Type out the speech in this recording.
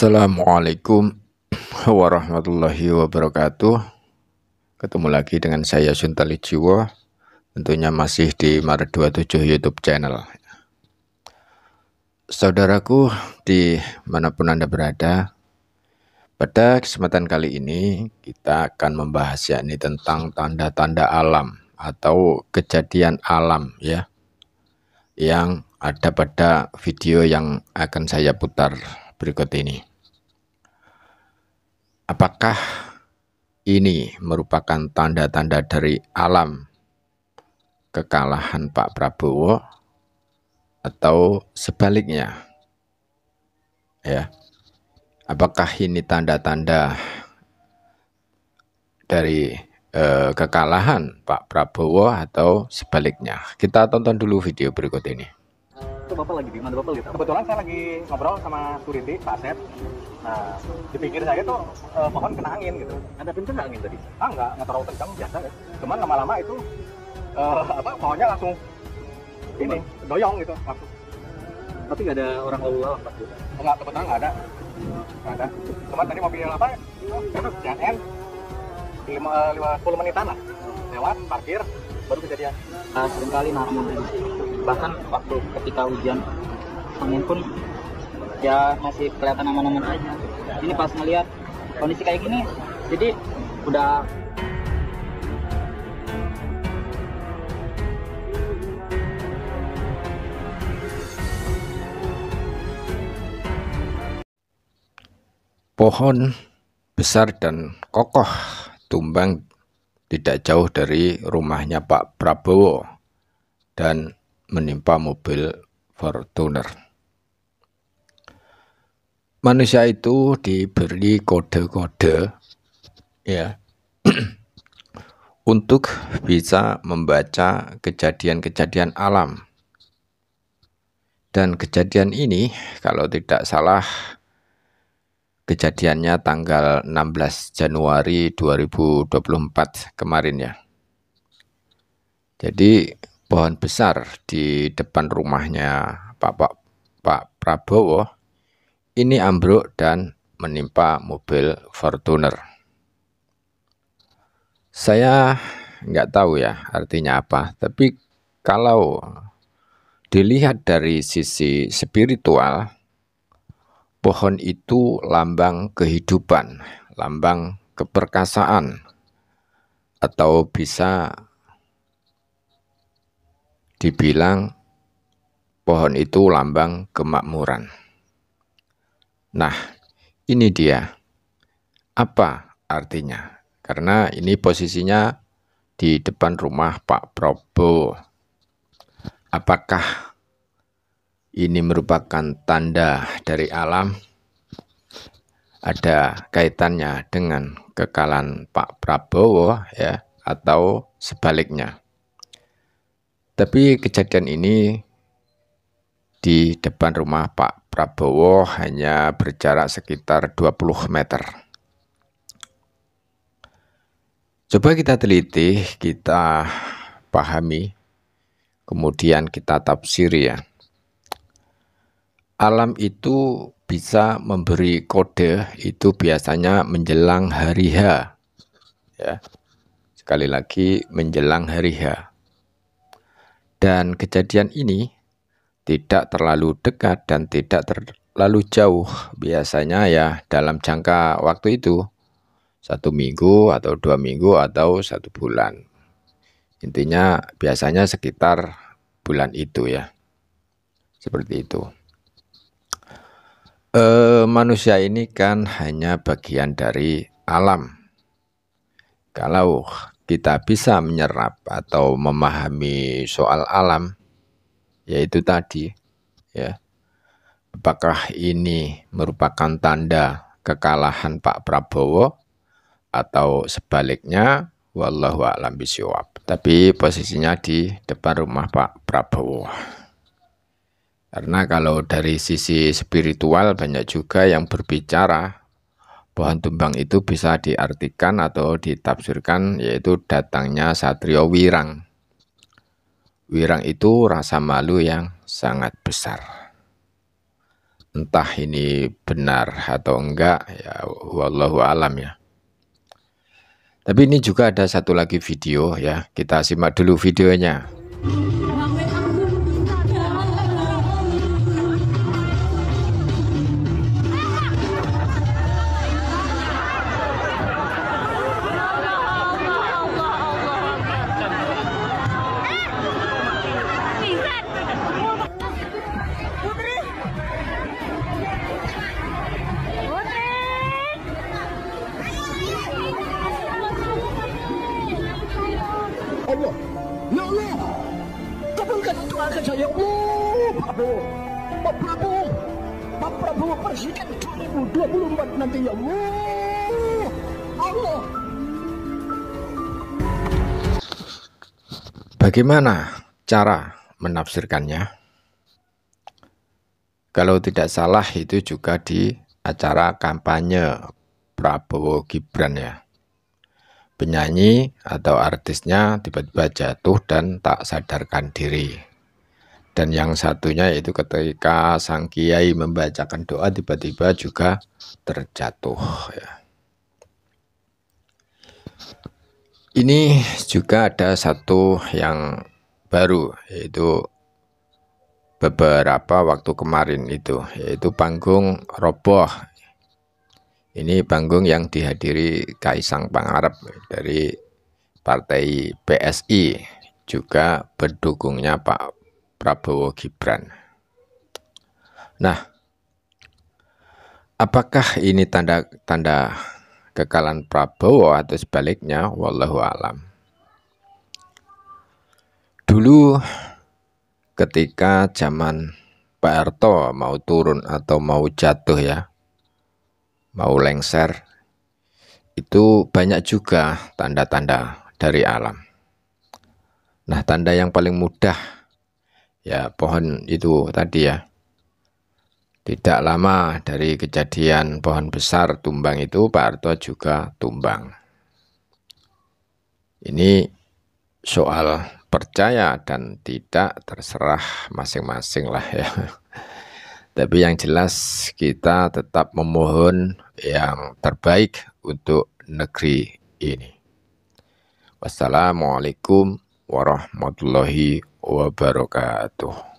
Assalamualaikum warahmatullahi wabarakatuh. Ketemu lagi dengan saya Suntali Jiwo, tentunya masih di Maret 27 YouTube channel. Saudaraku dimanapun Anda berada, pada kesempatan kali ini kita akan membahas yakni tentang tanda-tanda alam atau kejadian alam ya, yang ada pada video yang akan saya putar berikut ini. Apakah ini merupakan tanda-tanda dari alam kekalahan Pak Prabowo atau sebaliknya? Ya. Apakah ini tanda-tanda dari kekalahan Pak Prabowo atau sebaliknya? Kita tonton dulu video berikut ini. Itu Bapak lagi di mana Bapak gitu? Kebetulan saya lagi ngobrol sama security Pak Asep. Nah, di pinggir saya tuh pohon kena angin gitu. Ada kenceng nggak angin tadi? Nggak terlalu kencang, biasa ya. Cuman lama-lama itu pohonnya langsung ini doyong gitu langsung. Tapi nggak ada orang lalu lalang Pak? Nggak, kebetulan nggak ada. Cuman tadi mobil apa? CNN 50 menitan lah. Lewat parkir baru kejadian. Seringkali namun bahkan waktu ketika hujan angin pun ya masih kelihatan aman-aman aja. Ini pas ngelihat kondisi kayak gini, jadi udah pohon besar dan kokoh tumbang tidak jauh dari rumahnya Pak Prabowo dan menimpa mobil Fortuner. Manusia itu diberi kode-kode ya untuk bisa membaca kejadian-kejadian alam. Dan kejadian ini kalau tidak salah kejadiannya tanggal 16 Januari 2024 kemarin ya. Jadi pohon besar di depan rumahnya Pak Prabowo ini ambruk dan menimpa mobil Fortuner. Saya nggak tahu ya artinya apa, tapi kalau dilihat dari sisi spiritual, pohon itu lambang kehidupan, lambang keperkasaan, atau bisa dibilang pohon itu lambang kemakmuran. Nah, ini dia. Apa artinya? Karena ini posisinya di depan rumah Pak Prabowo. Apakah ini merupakan tanda dari alam? Ada kaitannya dengan kekalahan Pak Prabowo ya, atau sebaliknya? Tapi kejadian ini di depan rumah Pak Prabowo hanya berjarak sekitar 20 meter. Coba kita teliti, kita pahami, kemudian kita tafsiri ya. Alam itu bisa memberi kode itu biasanya menjelang hari H. Ya. Sekali lagi menjelang hari H. Dan kejadian ini tidak terlalu dekat dan tidak terlalu jauh. Biasanya ya dalam jangka waktu itu 1 minggu atau 2 minggu atau 1 bulan. Intinya biasanya sekitar bulan itu ya. Seperti itu. Manusia ini kan hanya bagian dari alam. Kalau kita bisa menyerap atau memahami soal alam, yaitu tadi ya, apakah ini merupakan tanda kekalahan Pak Prabowo atau sebaliknya, wallahu a'lam bishawab. Tapi posisinya di depan rumah Pak Prabowo. Karena kalau dari sisi spiritual banyak juga yang berbicara pohon tumbang itu bisa diartikan atau ditafsirkan yaitu datangnya Satrio Wirang. Wirang itu rasa malu yang sangat besar. entah ini benar atau enggak, ya wallahu alam ya. Tapi ini juga ada satu lagi video ya, kita simak dulu videonya. Allah, ya Allah, kabulkan doa saya, Allah, Pak Prabowo, Pak Prabowo, Pak Prabowo Presiden 2024 nanti, ya Allah, Allah. Bagaimana cara menafsirkannya? Kalau tidak salah itu juga di acara kampanye Prabowo Gibran ya. Penyanyi atau artisnya tiba-tiba jatuh dan tak sadarkan diri. Dan yang satunya yaitu ketika sang kiai membacakan doa tiba-tiba juga terjatuh ya. Ini juga ada satu yang baru, yaitu beberapa waktu kemarin itu, yaitu panggung roboh. Ini panggung yang dihadiri Kaisang Pangarep dari partai PSI, juga pendukungnya Pak Prabowo Gibran. Nah, apakah ini tanda-tanda kekalahan Prabowo atau sebaliknya? Wallahu alam. Dulu ketika zaman Pak Harto mau turun atau mau jatuh ya, mau lengser, itu banyak juga tanda-tanda dari alam. Nah, tanda yang paling mudah ya pohon itu tadi ya. Tidak lama dari kejadian pohon besar tumbang itu, Pak Harto juga tumbang. Ini soal percaya dan tidak, terserah masing-masing lah ya. Tapi yang jelas kita tetap memohon yang terbaik untuk negeri ini. Wassalamualaikum warahmatullahi wabarakatuh.